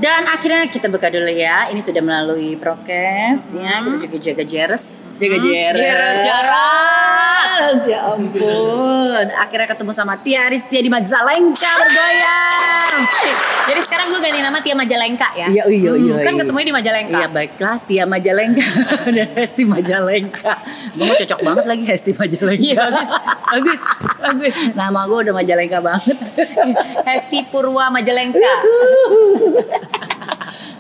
Dan akhirnya kita buka dulu ya. Ini sudah melalui prokes ya. Kita juga jaga jarak. Ya ampun. Akhirnya ketemu sama Tia Aristia di Majalengka bergoyang. Jadi sekarang gue ganti nama Tia Majalengka ya. Iya. Kan ketemunya di Majalengka. Iya baiklah, Tia Majalengka dan Hesti Majalengka. Gue mau cocok banget lagi Hesti Majalengka. Iya bagus. Nama gue udah Majalengka banget. Hesti Purwa Majalengka.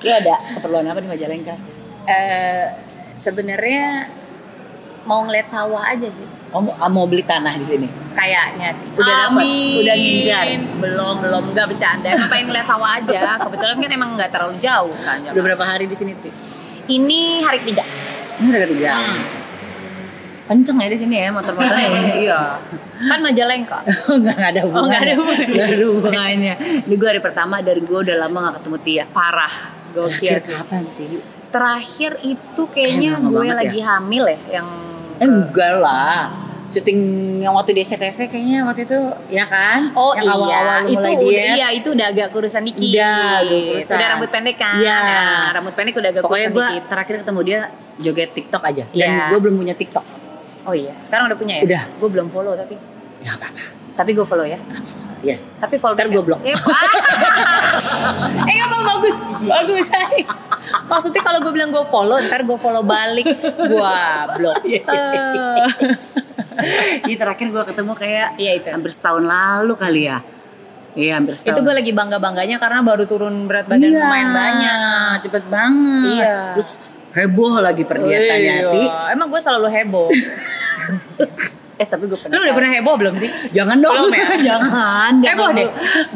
Lu ada keperluan apa di Majalengka? Sebenarnya mau ngeliat sawah aja sih. Mau beli tanah di sini? Kayaknya sih. Udah dapat? Udah ngincar? Belum nggak bercanda. Pengen ngeliat sawah aja. Kebetulan kan emang nggak terlalu jauh kan. Udah berapa hari di sini, Ti? Ini hari ketiga. Ini hari ketiga. Kenceng ya di sini ya motor-motornya. Iya. Kan Majalengka. Nggak ada hubungannya. Nggak ada hubungannya. Ini gue hari pertama dari gue udah lama nggak ketemu Tia. Parah. Gokil. Kapan, Ti? Terakhir itu kayaknya gue lagi hamil ya. Yang enggak lah. Syuting yang waktu di SCTV kayaknya waktu itu ya kan? Oh yang iya, awal-awal mulai diet. Iya itu udah agak kurusan dikit. Udah rambut pendek kan? Iya. Nah, rambut pendek udah agak pokoknya kurusan dikit. Pokoknya gue terakhir ketemu dia joget TikTok aja. Dan Iya. gue belum punya TikTok. Oh iya, sekarang udah punya ya? Udah. Gue belum follow tapi. Ya apa-apa. Tapi gue follow ya. Iya. Tapi follow. Ntar gue blok. Nggak bagus. Maksudnya kalau gue bilang gue follow, ntar gue follow balik, gue blok. Ini terakhir gue ketemu kayak itu. hampir setahun lalu kali ya. Iya hampir setahun. Itu gue lagi bangga-bangganya karena baru turun berat badan lumayan banyak. Cepet banget. Iya. Terus heboh lagi perdiatannya Ti. Emang gue selalu heboh. Tapi gue pernah. Lu udah pernah heboh belum sih? Jangan dong. Belum ya? Jangan. Heboh deh.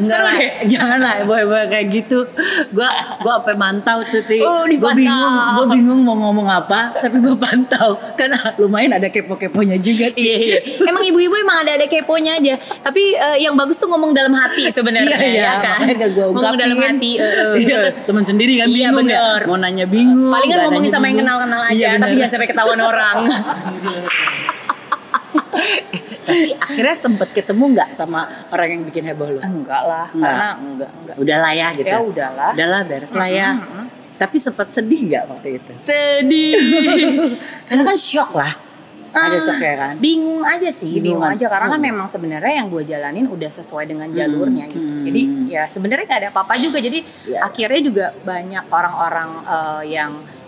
Seru deh. Jangan lah heboh-heboh kayak gitu. Gue sampai mantau tuh Ti. Gue bingung mau ngomong apa, tapi gue pantau. Karena lumayan ada kepo-keponya juga Ti. Iya. Emang ibu-ibu emang ada keponya aja. Tapi yang bagus tuh ngomong dalam hati sebenarnya. Iya kan? Makanya gak gue ungkapin. Ngomong dalam hati. Temen sendiri kan bingung ya. Mau nanya bingung. Palingan ngomongin sama yang kenal-kenal aja. Tapi jangan sampai ketahuan orang. Tapi akhirnya sempet ketemu nggak sama orang yang bikin heboh lu? Enggak lah, karena enggak. Udahlah ya gitu. Ya udahlah. Udahlah beres lah ya. Tapi sempet sedih nggak waktu itu? Sedih. Karena kan shock lah. Ada shock ya kan? Bingung aja sih, bingung aja karena kan Hmm. memang sebenarnya yang gue jalanin udah sesuai dengan jalurnya gitu. Jadi ya sebenarnya nggak ada apa-apa juga. Jadi akhirnya juga banyak orang-orang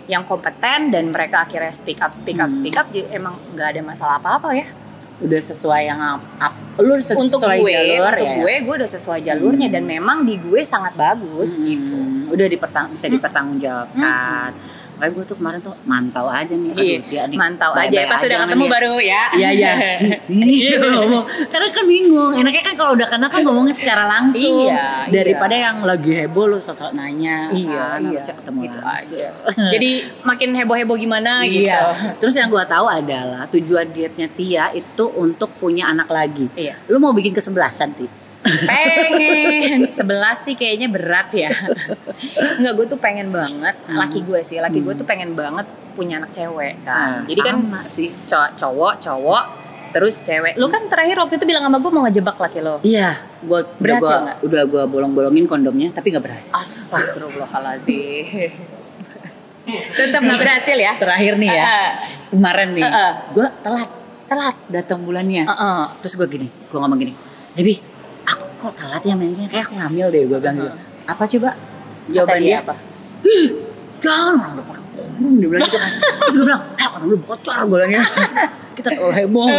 yang kompeten dan mereka akhirnya speak up. Jadi emang nggak ada masalah apa-apa ya. Udah sesuai yang lu sesuai untuk jalur gue udah sesuai jalurnya dan memang di gue sangat bagus gitu. Udah bisa dipertanggungjawabkan. Makanya gue tuh kemarin tuh mantau aja nih. Mantau aja. Pas udah ketemu baru ya. Iya. Ini ngomong. Karena kan bingung. Enaknya kan kalau udah kenal kan ngomongnya secara langsung. Iya. Daripada yang lagi heboh lu sok-sok nanya. Iya. Harusnya ketemu gitu langsung. aja. Jadi makin heboh-heboh gimana gitu. Iya. Terus yang gue tahu adalah tujuan dietnya Tia itu untuk punya anak lagi. Iya. Lu mau bikin ke-11an Tia? Pengen 11 sih kayaknya berat ya. Enggak, gue tuh pengen banget laki gue tuh pengen banget punya anak cewek kan. Jadi kan sih cowok terus cewek. Lu kan terakhir waktu itu bilang sama gue mau ngejebak laki lo. Iya, berhasil nggak? Udah gue bolong-bolongin kondomnya tapi nggak berhasil. Astagfirullahaladzim. Tetap nggak berhasil ya. Terakhir nih ya, kemarin nih, gue telat datang bulannya. Terus gue ngomong gini, Debbie, aku kok telat ya mensnya, kayak aku hamil deh, gue bilang gitu. Apa coba? Jawaban dia apa? Jangan, orang udah pakai kondom, dia bilang gitu kan. Terus gue bilang, kondom lu bocor, gue bilangnya. Kita terlalu heboh.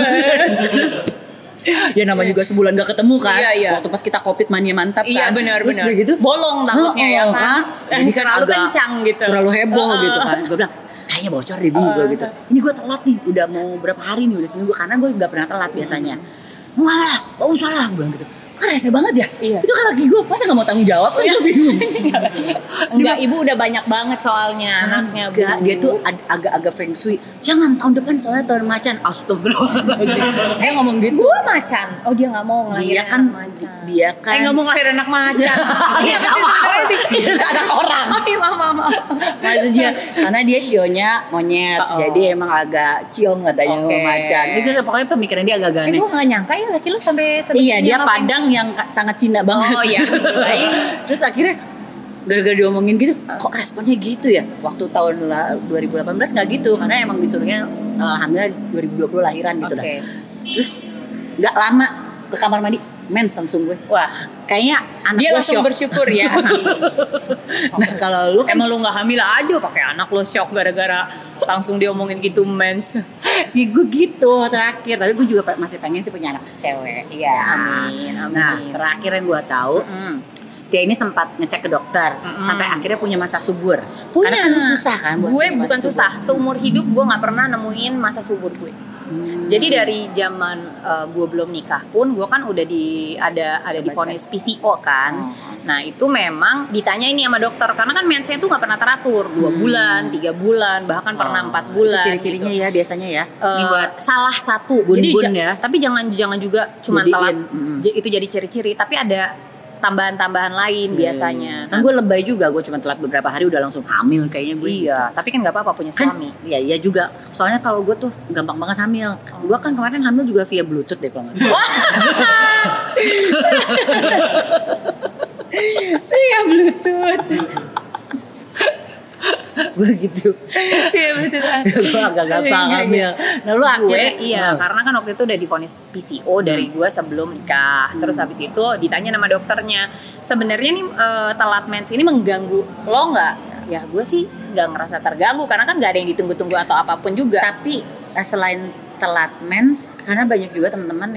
Ya namanya juga sebulan gak ketemu kan. Iya. Waktu pas kita covid mania mantap kan. Iya benar. Gitu, bolong takutnya ya kan. Jadi kan terlalu agak kencang gitu. Terlalu heboh gitu kan. Gue bilang kayaknya bocor deh gue gitu. Ini gue telat nih. Udah mau berapa hari nih, udah seminggu. Karena gue gak pernah telat biasanya. Enggak usah lah. Gue bilang gitu. Kan rese banget ya. Iya. Itu kan laki gue. Masa gak mau tanggung jawab? Gue bingung. Enggak, ibu udah banyak banget soalnya anaknya. Enggak, dia tuh agak-agak feng shui. Jangan tahun depan soalnya tahun macan. Astagfirullahaladzim. Ngomong gitu. Gue macan. Oh dia nggak mau ngelahirin anak macan. Dia kan nggak mau ngelahirin anak macan. Iya dia anak orang. Oh iya mama. Maksudnya karena dia sionya monyet. Jadi emang agak ciong katanya sama macan. Itu pokoknya pemikiran dia agak aneh. Gue nggak nyangka ya laki lu sampai iya dia Padang yang sangat Cina banget. Oh iya. Terus akhirnya gara-gara diomongin gitu, kok responnya gitu ya? Waktu tahun 2018 nggak gitu, karena emang disuruhnya hamil 2020 lahiran gitu dah. Terus nggak lama ke kamar mandi, mens langsung gue. Wah, kayaknya anak dia lo langsung shock. bersyukur ya. Nah kalau lu kan emang lu nggak hamil aja pakai anak lo shock gara-gara langsung diomongin gitu mens. ya gue gitu terakhir, tapi gue juga masih pengen sih punya anak cewek. Iya, amin. Nah terakhir yang gue tahu, dia ini sempat ngecek ke dokter sampai akhirnya punya masa subur. Punya. Karena kan susah kan? Gue bukan susah, seumur hidup gue nggak pernah nemuin masa subur gue. Jadi dari zaman gue belum nikah pun gue kan udah ada divonis PCO kan. Nah itu memang ditanya ini sama dokter karena kan mensnya tuh nggak pernah teratur 2 bulan, 3 bulan, bahkan pernah 4 bulan. Itu ciri-cirinya gitu. Ya biasanya ya. Ini buat salah satu. Bun-bun ya. Tapi jangan juga cuma telat. Itu jadi ciri-ciri. Tapi ada tambahan-tambahan lain biasanya. Kan gue lebay juga, gue cuma telat beberapa hari udah langsung hamil kayaknya gue. Iya, tapi kan nggak apa-apa punya suami. Iya juga. Soalnya kalau gue tuh gampang banget hamil. Gue kan kemarin hamil juga via Bluetooth deh kalau nggak salah. Via Bluetooth. Gue gitu. Iya betul. Gue agak gampang hamil. Nah lu akhirnya karena kan waktu itu udah divonis PCO dari gue sebelum nikah. Terus habis itu ditanya sama dokternya, sebenarnya nih telat mens ini mengganggu lo nggak? Ya gue sih nggak ngerasa terganggu karena kan nggak ada yang ditunggu-tunggu atau apapun juga. Tapi selain telat mens, karena banyak juga teman-teman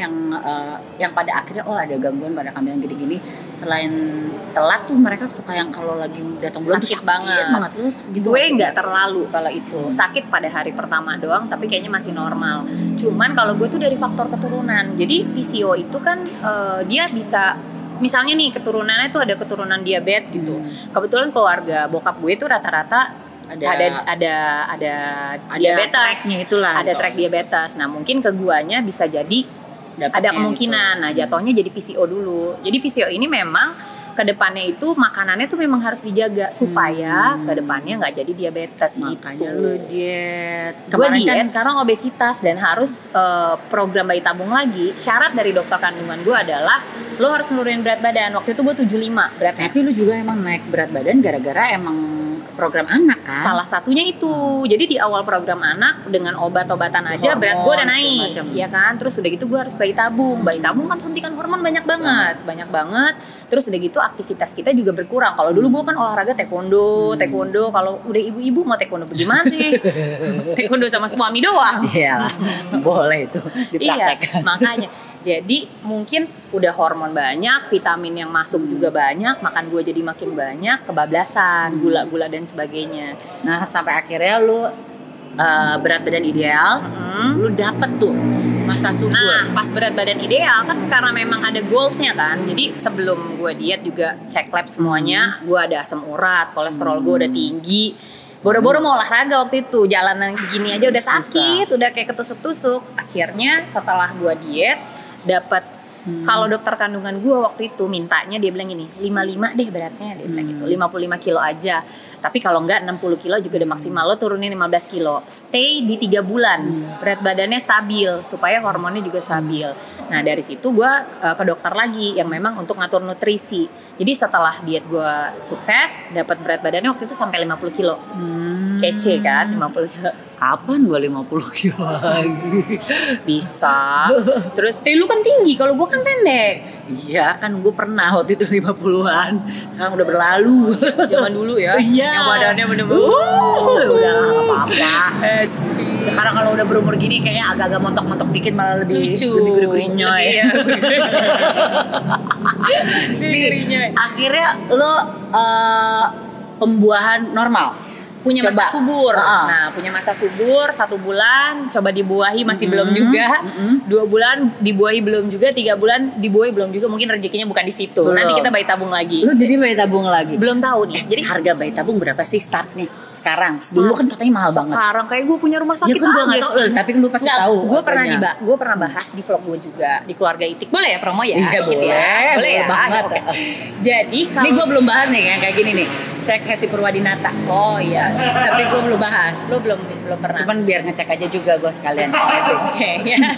yang pada akhirnya ada gangguan pada kehamilan gini-gini. Selain telat tuh mereka suka yang kalau lagi datang bulan sakit banget. Lu gitu. Gue nggak terlalu kalau itu sakit pada hari pertama doang, tapi kayaknya masih normal. Cuman kalau gue tuh dari faktor keturunan. Jadi PCO itu kan dia bisa misalnya nih keturunannya tuh ada keturunan diabetes gitu. Kebetulan keluarga bokap gue tuh rata-rata ada diabetes, tracknya itulah. Ada track diabetes. Nah mungkin ke guanya bisa jadi ada kemungkinan. Gitu. Nah jatuhnya jadi PCO dulu. Jadi PCO ini memang kedepannya itu makanannya tuh memang harus dijaga supaya kedepannya nggak jadi diabetes. Makanya gitu. lu diet. Gue diet karena obesitas dan harus program bayi tabung lagi. Syarat dari dokter kandungan gue adalah lo harus nurunin berat badan. Waktu itu gue 75 beratnya. Tapi lu juga emang naik berat badan gara-gara emang program anak kan? Salah satunya itu. Jadi di awal program anak dengan obat-obatan aja berat gue udah naik, ya kan? Terus udah gitu gue harus bayi tabung. Bayi tabung kan suntikan hormon banyak banget. Terus udah gitu aktivitas kita juga berkurang. Kalau dulu gue kan olahraga taekwondo. Kalau udah ibu-ibu mau taekwondo bagaimana? Taekwondo sama suami doang. Iyalah, boleh itu dipraktekkan. Iya, makanya. Jadi mungkin udah hormon banyak, vitamin yang masuk juga banyak, makan gue jadi makin banyak, kebablasan, gula-gula dan sebagainya. Nah sampai akhirnya lu berat badan ideal, lu dapet tuh masa subur. Nah pas berat badan ideal kan karena memang ada goalsnya kan. Jadi sebelum gue diet juga cek lab semuanya, gue ada asam urat, kolesterol gue udah tinggi. Boro-boro mau olahraga waktu itu, jalanan gini aja udah sakit, udah kayak ketusuk-tusuk. Akhirnya setelah gue diet dapat kalau dokter kandungan gue waktu itu mintanya dia bilang gini 55 deh beratnya, dia bilang gitu 55 kilo aja, tapi kalau enggak 60 kilo juga udah maksimal, lo turunin 15 kilo, stay di 3 bulan berat badannya stabil supaya hormonnya juga stabil. Nah dari situ gue ke dokter lagi yang memang untuk ngatur nutrisi. Jadi setelah diet gue sukses dapat berat badannya waktu itu sampai 50 kilo. Kece kan 50 kilo. Kapan gue 50 kilo lagi? Bisa. Terus lu kan tinggi, kalau gue kan pendek. Iya kan gue pernah waktu itu 50-an. Sekarang udah berlalu. Zaman dulu ya. Iya. Yang badannya bener-bener udah lah gak apa-apa. Sekarang kalau udah berumur gini kayaknya agak-agak montok-montok dikit malah lebih lucu. Lebih gurih-gurihnya ya. Akhirnya lo pembuahan normal. Punya masa subur. Nah, punya masa subur 1 bulan, coba dibuahi masih belum juga. 2 bulan dibuahi belum juga, 3 bulan dibuahi belum juga. Mungkin rezekinya bukan di situ. Belum. Nanti kita bayi tabung lagi. Lu jadi bayi tabung lagi? Belum tahu nih. Jadi harga bayi tabung berapa sih startnya sekarang? Dulu kan katanya mahal banget. Sekarang kayak gue punya rumah sakit. Ya kan gue nggak tahu, tapi kan lu pasti tahu. Gue pernah bahas di vlog gue juga di keluarga Itik. Boleh ya promo ya? Iya boleh. Ya? Boleh ya. Banget. Okay. Jadi kalau ini gue belum bahas nih kayak gini nih. Cek Hesti Purwadinata. Oh iya. Tapi gue belum bahas. Lo belum pernah. Cuman biar ngecek aja juga gue sekalian. Oke ya.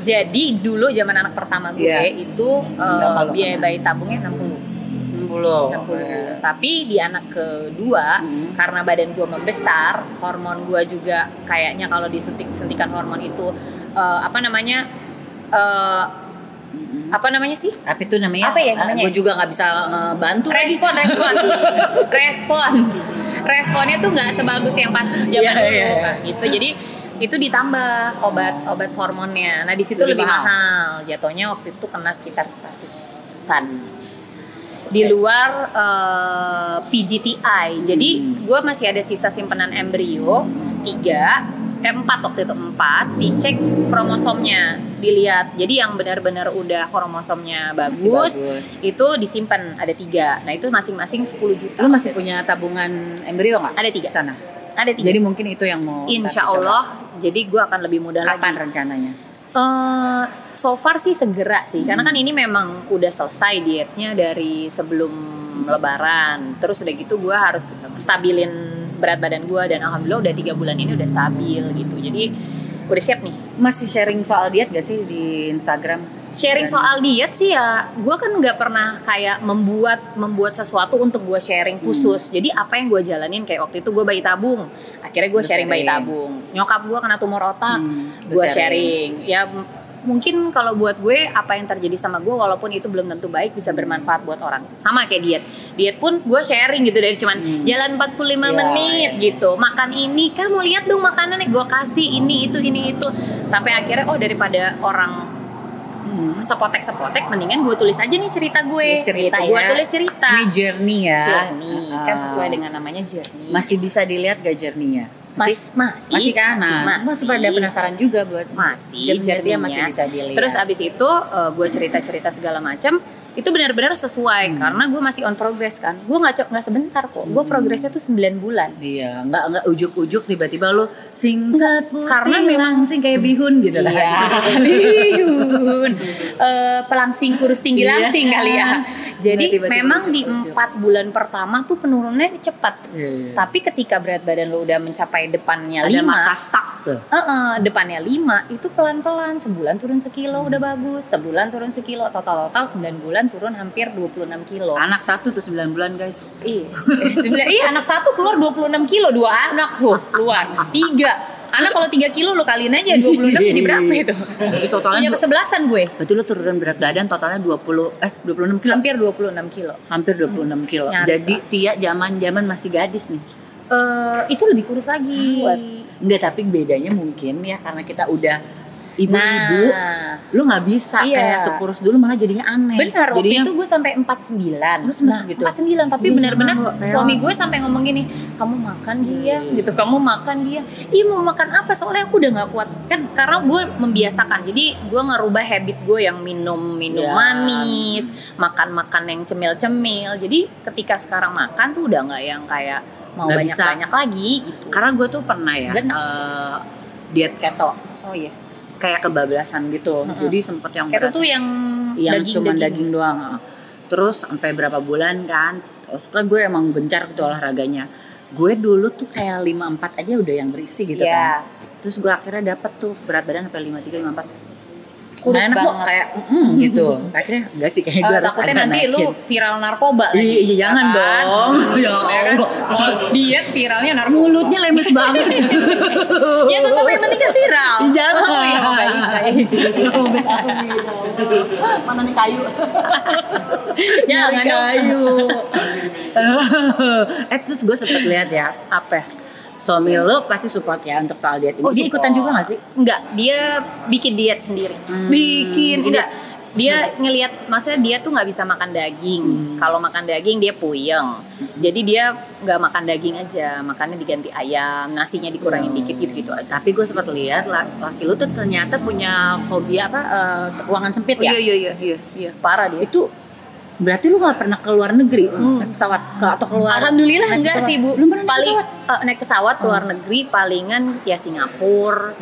Jadi dulu zaman anak pertama gue itu biaya bayi tabungnya 60 60. Tapi di anak kedua karena badan gue membesar, hormon gue juga kayaknya kalau disuntikan hormon itu apa namanya sih? Apa itu namanya? Apa ya namanya? Gue juga nggak bisa bantu. Responnya tuh nggak sebagus yang pas zaman dulu gitu. Jadi itu ditambah obat hormonnya. Nah di situ lebih mahal. Jatuhnya waktu itu kena sekitar 100-an. Di luar PGTI. Jadi gue masih ada sisa simpenan embrio 4 waktu itu 4, dicek kromosomnya, dilihat. Jadi yang benar-benar udah kromosomnya bagus itu disimpan ada 3. Nah itu masing-masing 10 juta. Lu masih punya tabungan embrio nggak? Ada 3 sana. Ada 3. Jadi mungkin itu yang mau. Insya Allah. Jadi gue akan lebih mudah lagi. Kapan rencananya? So far sih segera sih, karena kan ini memang udah selesai dietnya dari sebelum Lebaran. Terus udah gitu gue harus stabilin berat badan gue dan alhamdulillah udah 3 bulan ini udah stabil gitu. Jadi udah siap nih. Masih sharing soal diet gak sih di Instagram? Sharing soal diet sih ya, gue kan nggak pernah kayak membuat sesuatu untuk gue sharing khusus. Jadi apa yang gue jalanin, kayak waktu itu gue bayi tabung, akhirnya gue sharing bayi tabung. Nyokap gue kena tumor otak, gue sharing. Ya mungkin kalau buat gue apa yang terjadi sama gue walaupun itu belum tentu baik bisa bermanfaat buat orang. Sama kayak diet pun gue sharing gitu, dari cuman jalan 45 menit gitu, makan ini, kamu lihat dong makanannya gue kasih ini itu sampai akhirnya daripada orang sepotek mendingan gue tulis aja nih cerita gue. Gue tulis cerita. Ini journey ya. Journey kan sesuai dengan namanya journey. Masih bisa dilihat gak journey-nya? Masih kan? Masih pada penasaran juga buat journey-nya masih bisa dilihat. Terus abis itu gue cerita sesegala macam. Itu benar-benar sesuai karena gue masih on progress kan. Gue nggak sebentar kok. Gue progresnya tuh 9 bulan. Iya, nggak ujuk-ujuk tiba-tiba lo singset karena memang sing kayak bihun gitu lah. Iya, bihun. Pelangsing kurus tinggi langsing kali ya. Jadi tiba-tiba memang di 4 bulan pertama tuh penurunannya cepat. Tapi ketika berat badan lo udah mencapai depannya 5, ada masa stuck tuh. Depannya 5 itu pelan-pelan, sebulan turun sekilo udah bagus, sebulan turun sekilo, total 9 bulan turun hampir 26 kilo. Anak 1 tuh 9 bulan guys. Iya, anak 1 keluar 26 kilo, 2 anak tuh keluar 3. Anak kalau 3 kilo lo kaliin aja 26 jadi berapa itu? Jadi totalnya punya kesebelasan gue. Berarti lo turunan berat badan totalnya 26 kilo. Hampir 26 kilo. Hampir 26 kilo. Jadi Tia zaman masih gadis nih. Itu lebih kurus lagi. Enggak, tapi bedanya mungkin ya karena kita udah ibu-ibu, lu nggak bisa kayak sekurus dulu, malah jadinya aneh. Benar, waktu itu gue sampai 49. Gitu. 49, tapi benar-benar suami gue sampai ngomong gini, kamu makan dia, gitu, kamu makan dia. Ih, mau makan apa? Soalnya aku udah nggak kuat kan, karena gue membiasakan. Jadi gue ngerubah habit gue yang minum manis, makan yang cemil-cemil. Jadi ketika sekarang makan tuh udah nggak yang kayak mau banyak-banyak lagi. Gitu. Karena gue tuh pernah ya diet keto. Oh iya. Kayak kebablasan gitu. Jadi sempet yang keto tuh yang daging doang. Terus sampai berapa bulan kan. Terus kan gue emang gencar gitu olahraganya. Gue dulu tuh kayak 54 aja udah yang berisi gitu kan. Terus gue akhirnya dapet tuh berat badan sampai 53 54. Kurus banget kok, kayak gitu. Akhirnya enggak sih, kayak gue harus takutnya nanti naikin. Lu viral narkoba lagi. Iya, jangan dong. Ya Allah. Diet viralnya narkoba. Mulutnya lemes banget. Ya enggak apa-apa, yang penting kan viral. Jangan. Mana nih kayu? Jangan kayu. Terus gue sempet lihat ya, apa? Suami lo pasti support ya untuk soal diet ini. Dia ikutan juga gak sih? Enggak, dia bikin diet sendiri. Enggak. Dia ngelihat, maksudnya dia tuh nggak bisa makan daging. Kalau makan daging dia puyeng. Jadi dia nggak makan daging aja, makannya diganti ayam, nasinya dikurangin dikit gitu aja. Tapi gue sempat lihat laki lu tuh ternyata punya fobia ruangan sempit ya? Iya, parah dia. Itu berarti lu nggak pernah ke luar negeri naik pesawat atau keluar? Alhamdulillah enggak sih Bu. Belum pernah naik pesawat keluar negeri, palingan ya Singapura,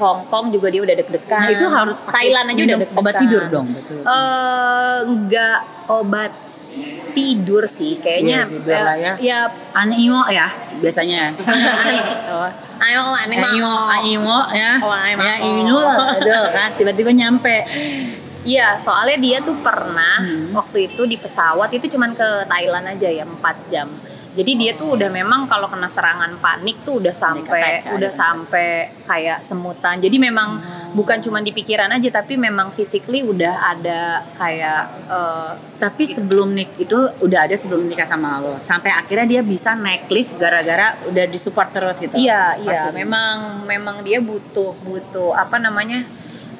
Hong Kong juga dia udah deg-degan. Nah itu harus Thailand aja udah deg-degan. Obat tidur dong, betul. Enggak obat tidur sih kayaknya. Ya animo ya biasanya. Ayo ya. Ya ini kan tiba-tiba nyampe. Iya, soalnya dia tuh pernah waktu itu di pesawat itu cuman ke Thailand aja ya 4 jam. Jadi dia tuh udah memang kalau kena serangan panik tuh udah sampai kayak semutan. Jadi memang bukan cuma di pikiran aja tapi memang physically udah ada kayak tapi sebelum itu udah ada sebelum nikah sama lo. Sampai akhirnya dia bisa naik lift gara-gara udah disupport terus gitu. Iya. Memang dia butuh apa namanya?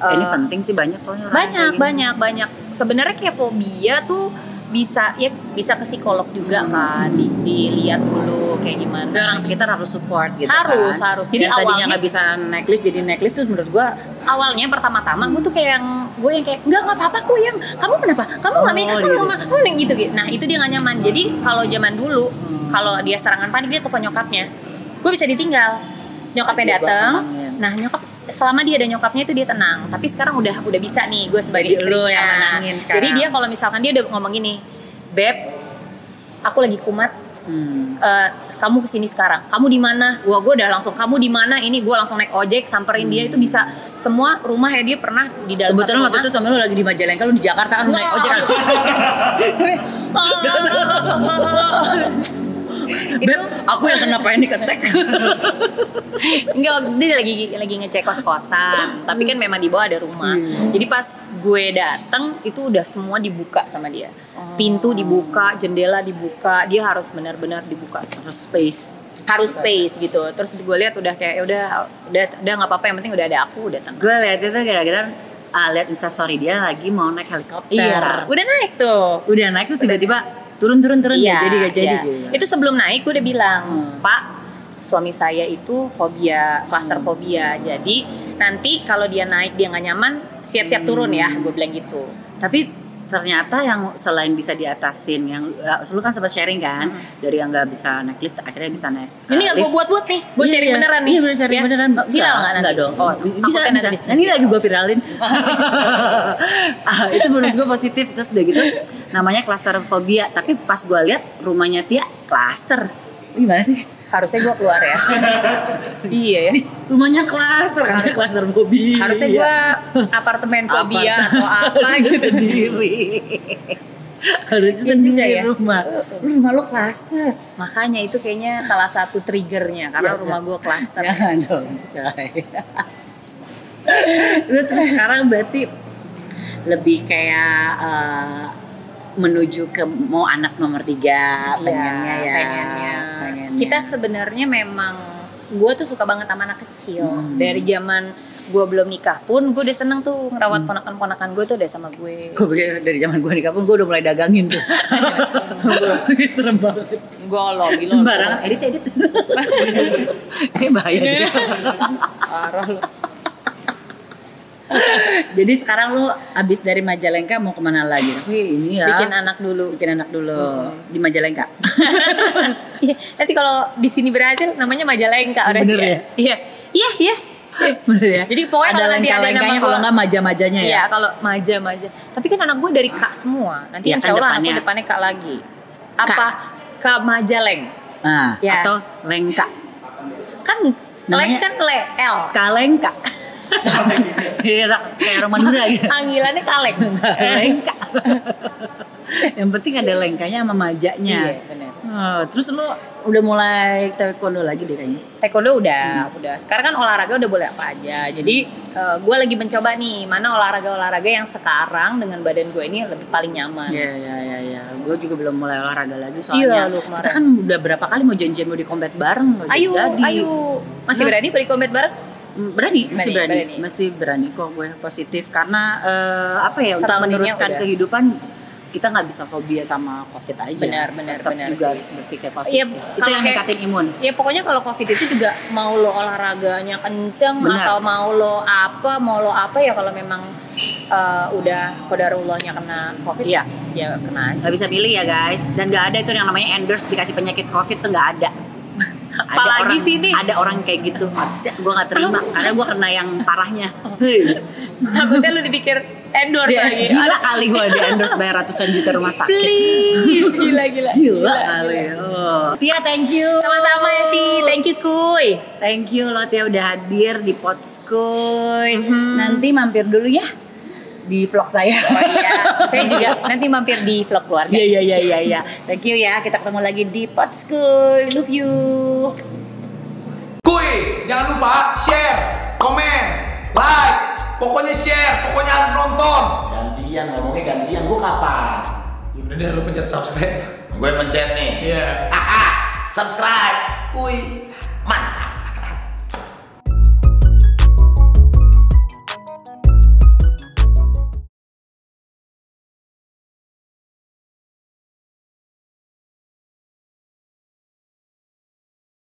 Ini penting sih banyak soalnya orang banyak. Sebenarnya kayak fobia tuh bisa ke psikolog juga kan dilihat dulu kayak gimana. Tapi orang sekitar harus support gitu harus jadi tadinya nggak bisa naik lift jadi naik lift tuh menurut gue awalnya pertama-tama gue yang kayak nggak apa-apa kok yang kamu kenapa kamu nggak gitu nah itu dia nggak nyaman. Jadi kalau zaman dulu kalau dia serangan panik dia telepon nyokapnya, gue bisa ditinggal, nyokapnya datang. Nah nyokap selama dia ada nyokapnya itu dia tenang. Tapi sekarang udah bisa nih gue sebagai istrinya yang menangin sekarang. Jadi dia kalau misalkan dia udah ngomong gini, Beb, aku lagi kumat, kamu kesini sekarang. Kamu di mana? Gue udah langsung kamu di mana? Ini gue langsung naik ojek samperin dia. Itu bisa semua rumah ya dia pernah di dalam. Kebetulan waktu itu suami lo lagi di Majalengka, lo di Jakarta kan naik ojek. Beb, aku yang kena panic attack. Enggak, dia lagi ngecek kos-kosan. Tapi kan memang di bawah ada rumah. Jadi pas gue datang itu udah semua dibuka sama dia. Pintu dibuka, jendela dibuka. Dia harus benar-benar dibuka. Harus space gitu. Terus gue lihat udah kayak udah nggak apa-apa, yang penting udah ada aku, udah tenang. Gue lihat itu kira-kira lihat instastory dia lagi mau naik helikopter. Iya, udah naik tuh. Udah naik terus tiba-tiba turun iya, gak jadi. Iya. Itu sebelum naik gue udah bilang, Pak, suami saya itu klastrofobia. Jadi nanti kalau dia naik dia nggak nyaman, siap-siap turun ya, gue bilang gitu. Tapi ternyata yang selain bisa diatasin, yang lu kan sempat sharing kan, dari yang nggak bisa naik lift akhirnya bisa naik. Ini nggak gue buat nih, gue sharing beneran nih. Iya, sharing beneran. Viral nggak nanti? Nggak dong. Oh, bisa. Ini lagi gue viralin. Itu menurut gue positif. Terus udah gitu, namanya klastrofobia. Tapi pas gue lihat rumahnya Tia klaster. Gimana sih? Harusnya gue keluar ya. Iya ya. Rumahnya klaster, katanya klaster fobia. Harusnya gue apartemen fobia atau apa gitu sendiri. Harusnya sendiri ya? Rumah lo klaster. Makanya itu kayaknya salah satu triggernya karena rumah gue klaster. Jangan dong, say. Lu terus sekarang berarti lebih kayak menuju ke mau anak nomor 3 pengennya ya. Pengennya. Kita sebenarnya memang gue tuh suka banget sama anak kecil. Dari zaman gue belum nikah pun gue udah seneng tuh ngerawat ponakan-ponakan gue tuh udah sama gue. Gue dari zaman gue nikah pun gue udah mulai dagangin tuh. Serem banget. Golong gitu. Sembarangan edit. Ini bahaya. Parah lo. Jadi sekarang lu abis dari Majalengka mau kemana lagi? Tapi ini ya bikin anak dulu di Majalengka. Nanti kalau di sini berhasil namanya Majalengka. Bener ya? Iya. Bener ya? Jadi pokoknya ada kalau nanti ada nama kalau nggak maja-majanya ya? Iya, kalau maja. Tapi kan anak gue dari Kak semua. Nanti insya Allah anak gue depannya Kak lagi. Apa? Kak Majaleng. Nah, ya. Atau Lengka. Kan Leng kan L. Kalengka. Kayak orang Madura gitu. Panggilannya kaleng. Lengka. Yang penting ada lengkanya sama majanya. Iya, benar. Terus lo udah mulai taekwondo lagi deh kayaknya. Taekwondo udah. Sekarang kan olahraga udah boleh apa aja. Jadi gue lagi mencoba nih mana olahraga yang sekarang dengan badan gue ini lebih paling nyaman. Iya. Gue juga belum mulai olahraga lagi soalnya. Kita kan udah berapa kali mau janjian mau di combat bareng. Ayo. Masih berani di combat bareng? Masih berani kok gue positif karena untuk meneruskan kehidupan kita nggak bisa fobia sama COVID aja. Benar juga harus berpikir positif. Itu yang ningkatin imun. Ya pokoknya kalau COVID itu juga mau lo olahraganya kenceng atau mau lo apa ya kalau memang udah qadarullahnya kena COVID ya kena aja. Nggak bisa pilih ya guys. Dan nggak ada itu yang namanya endorse dikasih penyakit COVID tuh nggak ada. Apalagi sini ada orang kayak gitu. Gue gak terima karena gue kena yang parahnya. Takutnya lu dipikir endorse lagi. Gila kali gue di endorse bayar ratusan juta rumah sakit. Please. Gila kali. Tia, thank you. Sama-sama Esti. Thank you Kuy. Thank you lo Tia udah hadir di Potskuy. Nanti mampir dulu ya di vlog saya. Oh iya, saya juga nanti mampir di vlog keluarga. Iya. Thank you ya. Kita ketemu lagi di Podskuy. Love you. Kuy, jangan lupa share, komen, like, pokoknya share, pokoknya harus nonton. Gantian, ngomongnya gantian, gue kapan? Ya udah deh, lu pencet subscribe. Gue pencet nih. Iya. Subscribe, kuy.